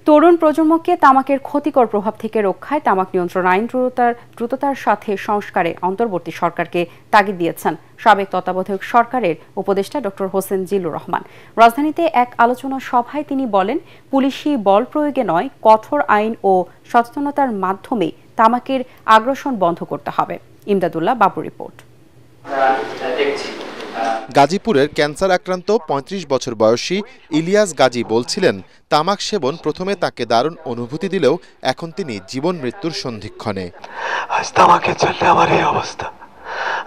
তরুণ প্রজন্মকে তামাকের ক্ষতিকর প্রভাব থেকে রক্ষায় তামাক নিয়ন্ত্রণ আইন দ্রুততার সাথে সংস্কারে অন্তর্বর্তী সরকারকে তাগিদ দিয়েছেন সাবেক তত্ত্বাবধায়ক সরকারের উপদেষ্টা ডক্টর হোসেন জিল্লুর রহমান। রাজধানীতে এক আলোচনা সভায় তিনি বলেন, পুলিশি বল প্রয়োগে নয়, কঠোর আইন ও সচেতনতার মাধ্যমে তামাকের আগ্রাসন বন্ধ করতে হবে। ইমদাদুল্লাহ বাবুর রিপোর্ট। গাজীপুরের ক্যান্সার আক্রান্ত ৩৫ বছর বয়সী ইলিয়াস গাজী বলছিলেন, তামাক সেবন প্রথমে তাকে দারুণ অনুভূতি দিলেও এখন তিনি জীবন মৃত্যুর সন্ধিক্ষণে। আজ তামাকের জন্য আমার এই অবস্থা,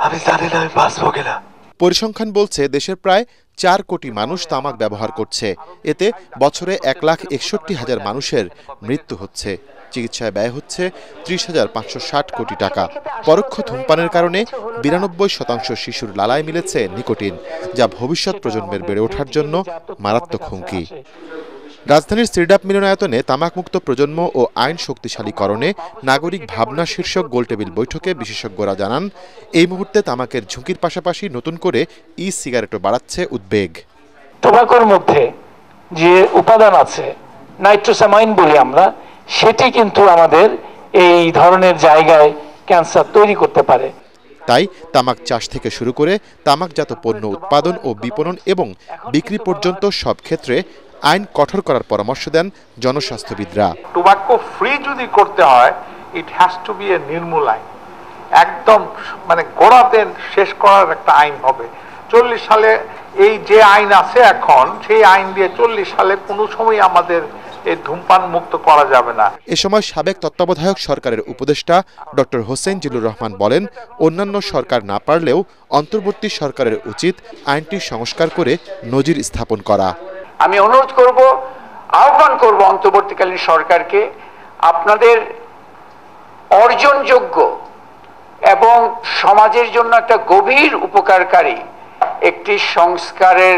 আমি জানি না আমি বাঁচবো কিনা। পরিসংখ্যান বলছে দেশের প্রায় ৪ কোটি মানুষ তামাক ব্যবহার করছে। এতে বছরে ১,৬১,০০০ মানুষের মৃত্যু হচ্ছে। চিকিৎসায় ব্যয় হচ্ছে ৩০,৫৬০ কোটি টাকা। পরোক্ষ ধূমপানের কারণে ৯২% শিশুর লালায় মিলেছে নিকোটিন, যা ভবিষ্যৎ প্রজন্মের বেড়ে ওঠার জন্য মারাত্মক হুমকি। রাজধানীর সিরডাপ মিলনায়তনে তামাকমুক্ত প্রজন্ম ও আইন শক্তিশালীকরণে নাগরিক ভাবনা শীর্ষক গোলটেবিল বৈঠকে বিশেষজ্ঞরা জানান, এই মুহূর্তে তামাকের ঝুঁকির পাশাপাশি নতুন করে ই সিগারেটও বাড়াচ্ছে উদ্বেগ। টোবাকোর মধ্যে যে উপাদান আছে, নাইট্রোসামাইন বলি আমরা, সেটি কিন্তু আমাদের এই ধরনের জায়গায় ক্যান্সার তৈরি করতে পারে। তাই তামাক চাষ থেকে শুরু করে তামাকজাত পণ্য উৎপাদন ও বিপণন এবং বিক্রি পর্যন্ত সব ক্ষেত্রে আইন কঠোর করার পরামর্শ দেন জনস্বাস্থ্যবিদরা। টোবাকো ফ্রি যদি করতে হয়, it has to B A নির্মূল আইন, একদম গোড়াতে শেষ করার একটা আইন হবে। 40 সালে এই যে আইন আছে এখন, সেই আইন দিয়ে 40 সালে কোনো সময় আমাদের এই ধূমপান মুক্ত করা যাবে না। এ সময় সাবেক তত্ত্বাবধায়ক সরকারের উপদেষ্টা ডক্টর হোসেন জিল্লুর রহমান বলেন, অন্যান্য সরকার না পারলেও অন্তর্বর্তী সরকারের উচিত আইনটি সংস্কার করে নজির স্থাপন করা। আমি অনুরোধ করব, আহ্বান করব অন্তর্বর্তীকালীন সরকারকে, আপনাদের অর্জনযোগ্য এবং সমাজের জন্য একটা গভীর উপকারকারী একটি সংস্কারের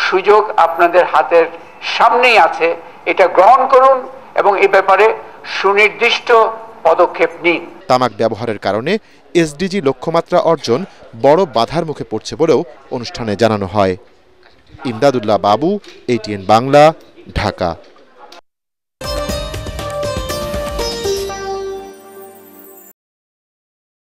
সুযোগ আপনাদের হাতের সামনেই আছে, এটা গ্রহণ করুন এবং এই ব্যাপারে সুনির্দিষ্ট পদক্ষেপ নিন। তামাক ব্যবহারের কারণে এসডিজি লক্ষ্যমাত্রা অর্জন বড় বাধার মুখে পড়ছে বলেও অনুষ্ঠানে জানানো হয়। ইমদাদুল্লাহ বাবু, ATN বাংলা, ঢাকা।